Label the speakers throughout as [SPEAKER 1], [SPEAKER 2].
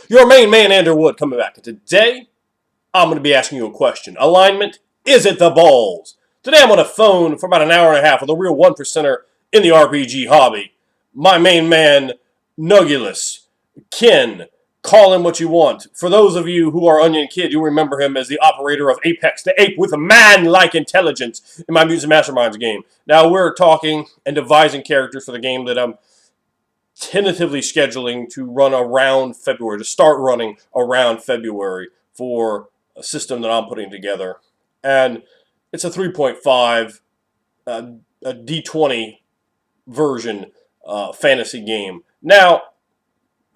[SPEAKER 1] Your main man, Andrew Wood, coming back. And today, I'm going to be asking you a question. Alignment, is it the balls? Today, I'm on a phone for about an hour and a half with a real one percenter in the RPG hobby. My main man, Nugulus, Ken, call him what you want. For those of you who are Onion Kid, you remember him as the operator of Apex, the ape with a man-like intelligence in my Mutant Masterminds game. Now, we're talking and devising characters for the game that I'm tentatively scheduling to run around February, to start running around February for a system that I'm putting together. And it's a 3.5 a D20 version fantasy game. Now,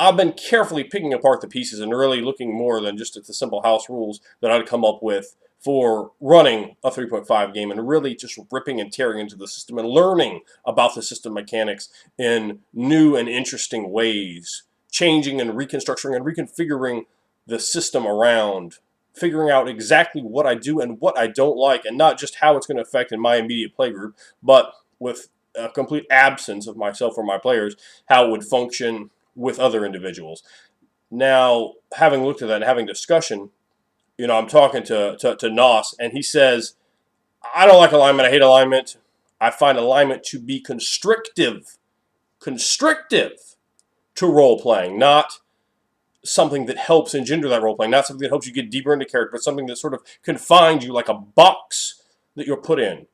[SPEAKER 1] I've been carefully picking apart the pieces and really looking more than just at the simple house rules that I'd come up with for running a 3.5 game, and really just ripping and tearing into the system and learning about the system mechanics in new and interesting ways, changing and reconstructing and reconfiguring the system around, figuring out exactly what I do and what I don't like, and not just how it's going to affect in my immediate play group, but with a complete absence of myself or my players, how it would function with other individuals. Now, having looked at that and having discussion, I'm talking to Nos, and he says, I don't like alignment. I hate alignment. I find alignment to be constrictive to role-playing, not something that helps engender that role-playing, not something that helps you get deeper into character, but something that sort of confines you like a box that you're put in.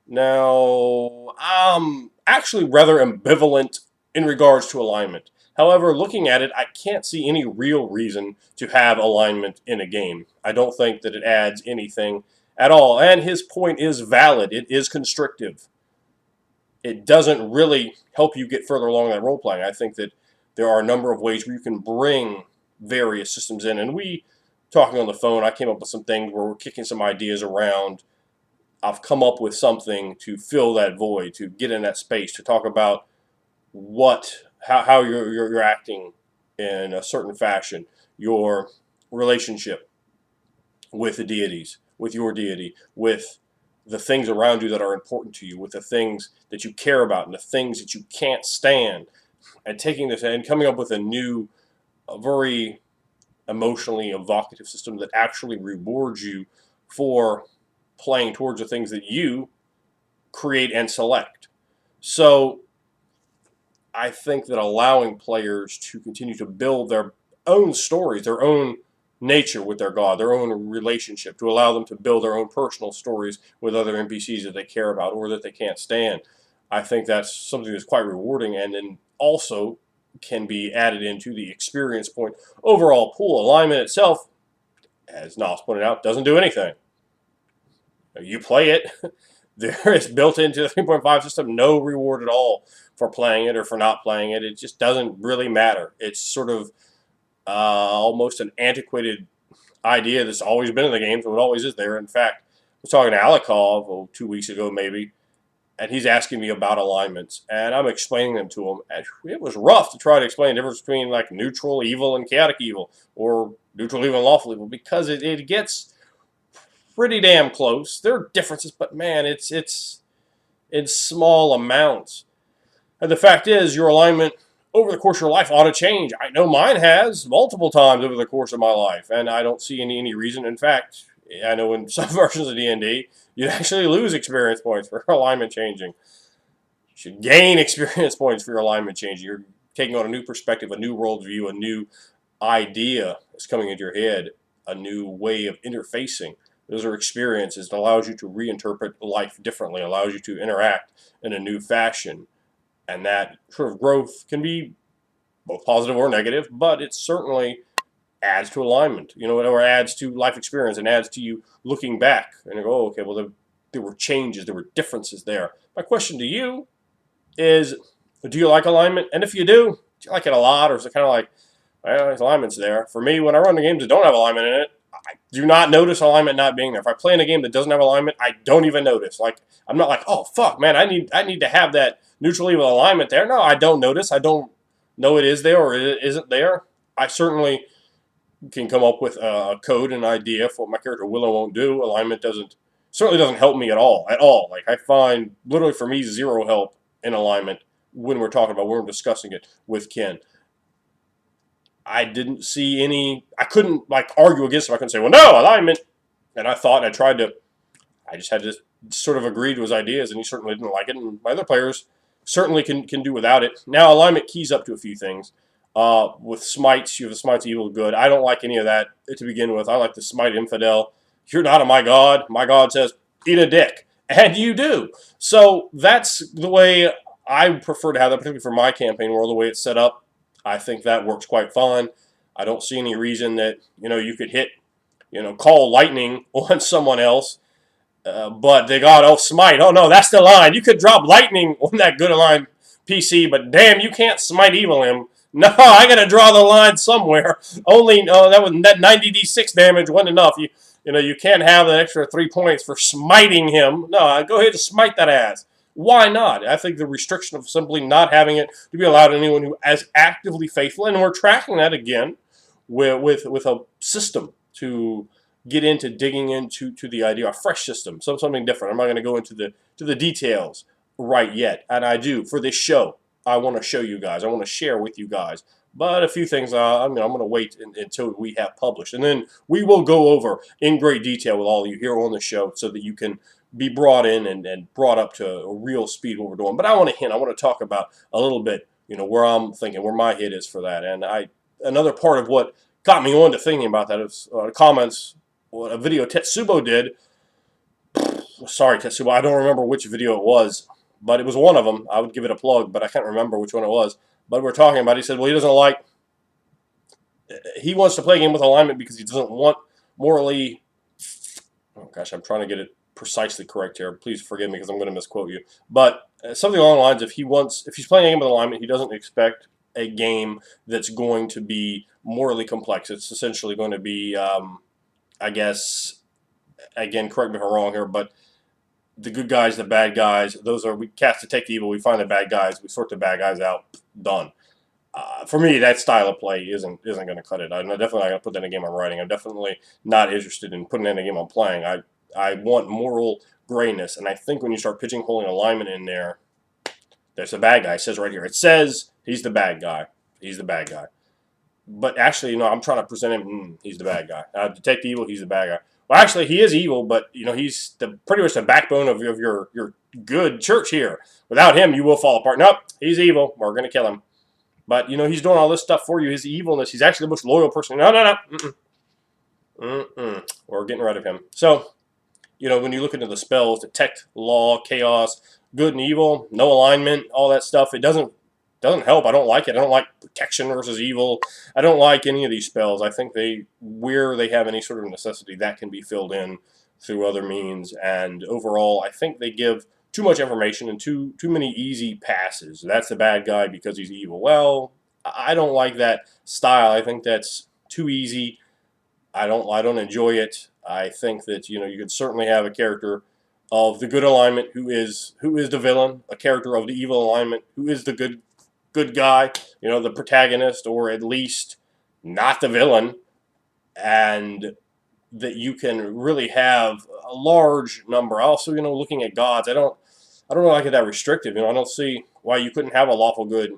[SPEAKER 1] Now, I'm actually rather ambivalent in regards to alignment. However, looking at it, I can't see any real reason to have alignment in a game. I don't think that it adds anything at all. And his point is valid. It is constrictive. It doesn't really help you get further along in that role-playing. I think that there are a number of ways where you can bring various systems in. And talking on the phone, I came up with some things where we're kicking some ideas around. I've come up with something to fill that void, to get in that space, to talk about how you're acting in a certain fashion, your relationship with the deities, with your deity, with the things around you that are important to you, with the things that you care about and the things that you can't stand, and taking this and coming up with a very emotionally evocative system that actually rewards you for playing towards the things that you create and select. So I think that allowing players to continue to build their own stories, their own nature with their god, their own relationship, to allow them to build their own personal stories with other NPCs that they care about or that they can't stand, I think that's something that's quite rewarding, and then also can be added into the experience point overall pool. Alignment itself, as Nos pointed out, doesn't do anything. You play it. There is built into the 3.5 system no reward at all for playing it or for not playing it. It just doesn't really matter. It's sort of almost an antiquated idea that's always been in the games, and it always is there. In fact, I was talking to Alikov 2 weeks ago maybe, and he's asking me about alignments, and I'm explaining them to him. And it was rough to try to explain the difference between like neutral evil and chaotic evil, or neutral evil and lawful evil, because it gets pretty damn close. There are differences, but man, it's in small amounts. And the fact is, your alignment over the course of your life ought to change. I know mine has multiple times over the course of my life, and I don't see any reason. In fact, I know in some versions of D&D, you actually lose experience points for alignment changing. You should gain experience points for your alignment changing. You're taking on a new perspective, a new worldview, a new idea is coming into your head, a new way of interfacing. Those are experiences. It allows you to reinterpret life differently, allows you to interact in a new fashion. And that sort of growth can be both positive or negative, but it certainly adds to alignment, or adds to life experience and adds to you looking back and you go, oh, okay, well, there were changes, there were differences there. My question to you is, do you like alignment? And if you do you like it a lot, or is it kind of like, well, alignment's there? For me, when I run the games that don't have alignment in it, I do not notice alignment not being there. If I play in a game that doesn't have alignment, I don't even notice. Like, I'm not like, oh, fuck, man, I need to have that neutral evil alignment there. No, I don't notice. I don't know it is there or it isn't there. I certainly can come up with a code and idea for what my character will or won't do. Alignment certainly doesn't help me at all. Like, I find, literally for me, zero help in alignment when we're talking about, when we're discussing it with Ken. I didn't see any. I couldn't like argue against him. I couldn't say, well, no alignment. And I thought, and I tried to. I just had to sort of agree to his ideas, and he certainly didn't like it. And my other players certainly can do without it. Now alignment keys up to a few things. With smites, you have a smite's evil good. I don't like any of that to begin with. I like the smite infidel. You're not a my god. My god says eat a dick, and you do. So that's the way I prefer to have that, particularly for my campaign world. The way it's set up, I think that works quite fine. I don't see any reason that you could hit call lightning on someone else. But they got, oh, smite. Oh, no, that's the line. You could drop lightning on that good aligned PC, but damn, you can't smite evil him. No, I got to draw the line somewhere. Only, that 90d6 damage wasn't enough. You can't have that extra 3 points for smiting him. No, go ahead and smite that ass. Why not? I think the restriction of simply not having it to be allowed to anyone who is actively faithful, and we're tracking that again with a system to get into digging into the idea, a fresh system, something different. I'm not going to go into the details right yet, and I do for this show. I want to show you guys. I want to share with you guys. But a few things, I'm going to wait until we have published, and then we will go over in great detail with all of you here on the show, so that you can be brought in and brought up to a real speed what we're doing. But I want to talk about a little bit, where I'm thinking, where my head is for that, and another part of what got me on to thinking about that is comments. A video Tetsubo did. Sorry, Tetsubo, I don't remember which video it was, but it was one of them. I would give it a plug, but I can't remember which one it was. But we're talking about, he said, well, he wants to play a game with alignment because he doesn't want morally, oh gosh, I'm trying to get it precisely correct here. Please forgive me because I'm going to misquote you. But something along the lines of if he's playing a game with alignment, he doesn't expect a game that's going to be morally complex. It's essentially going to be, I guess, again, correct me if I'm wrong here, but the good guys, the bad guys, we cast detect the evil, we find the bad guys, we sort the bad guys out, done. For me, that style of play isn't going to cut it. I'm definitely not going to put that in a game I'm writing. I'm definitely not interested in putting it in a game I'm playing. I want moral grayness, and I think when you start pigeonholing alignment in there, there's a bad guy. It says right here. It says he's the bad guy. He's the bad guy. But actually, I'm trying to present him, he's the bad guy. Detect evil, he's the bad guy. Well, actually, he is evil, but, he's pretty much the backbone of your good church here. Without him, you will fall apart. Nope, he's evil. We're going to kill him. But, he's doing all this stuff for you. His evilness, he's actually the most loyal person. No. We're getting rid of him. So, when you look into the spells, detect, law, chaos, good and evil, no alignment, all that stuff, it doesn't help. I don't like it. I don't like protection versus evil. I don't like any of these spells. I think where they have any sort of necessity, that can be filled in through other means. And overall, I think they give too much information and too many easy passes. That's the bad guy because he's evil. Well, I don't like that style. I think that's too easy. I don't enjoy it. I think that you could certainly have a character of the good alignment who is the villain, a character of the evil alignment who is the good guy, the protagonist, or at least not the villain, and that you can really have a large number. Also, looking at gods, I don't really like it that restrictive. I don't see why you couldn't have a lawful good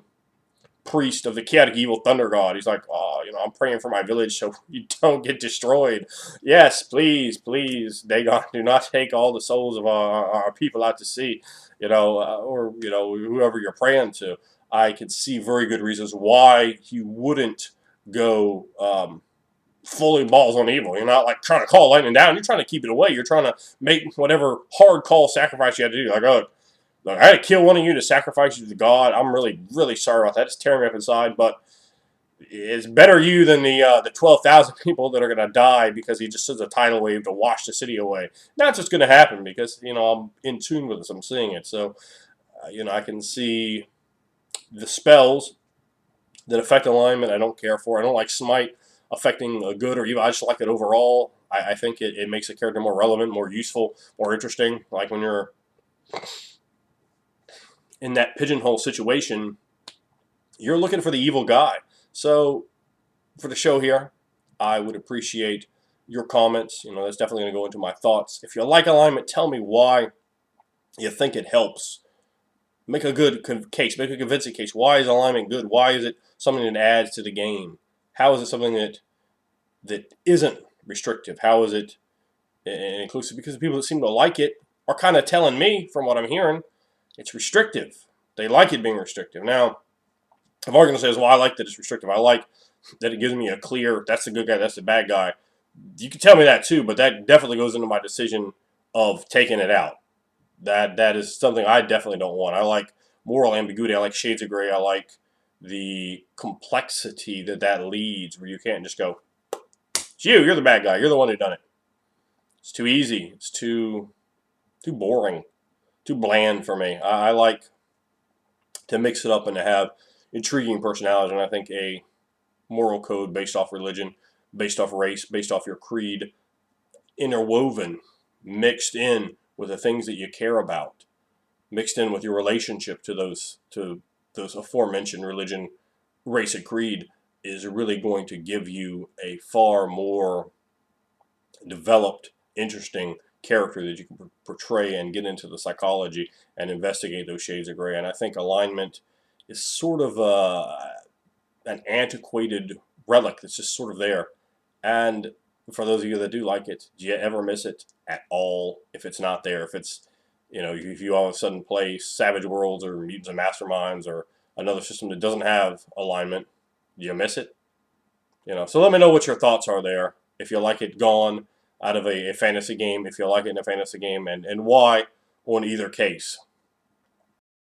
[SPEAKER 1] priest of the chaotic evil thunder god. He's like, oh, I'm praying for my village so you don't get destroyed. Yes, please, Dagon, do not take all the souls of our people out to sea, or whoever you're praying to. I could see very good reasons why you wouldn't go fully balls on evil. You're not like trying to call lightning down. You're trying to keep it away. You're trying to make whatever hard call sacrifice you had to do. Like, oh, look, I had to kill one of you to sacrifice you to God. I'm really, really sorry about that. It's tearing me up inside, but it's better you than the 12,000 people that are going to die because he just sends a tidal wave to wash the city away. That's what's going to happen because, I'm in tune with this. I'm seeing it. So, I can see the spells that affect alignment, I don't care for. I don't like smite affecting a good or evil. I just like it overall. I think it makes a character more relevant, more useful, more interesting. Like when you're in that pigeonhole situation, you're looking for the evil guy. So for the show here, I would appreciate your comments. That's definitely going to go into my thoughts. If you like alignment, tell me why you think it helps. Make a good case. Make a convincing case. Why is alignment good? Why is it something that adds to the game? How is it something that isn't restrictive? How is it inclusive? Because the people that seem to like it are kind of telling me, from what I'm hearing, it's restrictive. They like it being restrictive. Now, if I'm going to say, well, I like that it's restrictive. I like that it gives me a clear, that's the good guy, that's the bad guy. You can tell me that too, but that definitely goes into my decision of taking it out. That is something I definitely don't want. I like moral ambiguity. I like shades of gray. I like the complexity that leads, where you can't just go, it's you. You're the bad guy. You're the one who done it. It's too easy. It's too boring. Too bland for me. I like to mix it up and to have intriguing personalities. And I think a moral code based off religion, based off race, based off your creed, interwoven, mixed in with the things that you care about, mixed in with your relationship to those aforementioned religion, race, and creed, is really going to give you a far more developed, interesting character that you can portray and get into the psychology and investigate those shades of gray. And I think alignment is sort of an antiquated relic that's just sort of there. And for those of you that do like it, do you ever miss it at all if it's not there? If it's, if you all of a sudden play Savage Worlds or Mutants and Masterminds or another system that doesn't have alignment, do you miss it? So let me know what your thoughts are there. If you like it gone out of a fantasy game, if you like it in a fantasy game, and why on either case.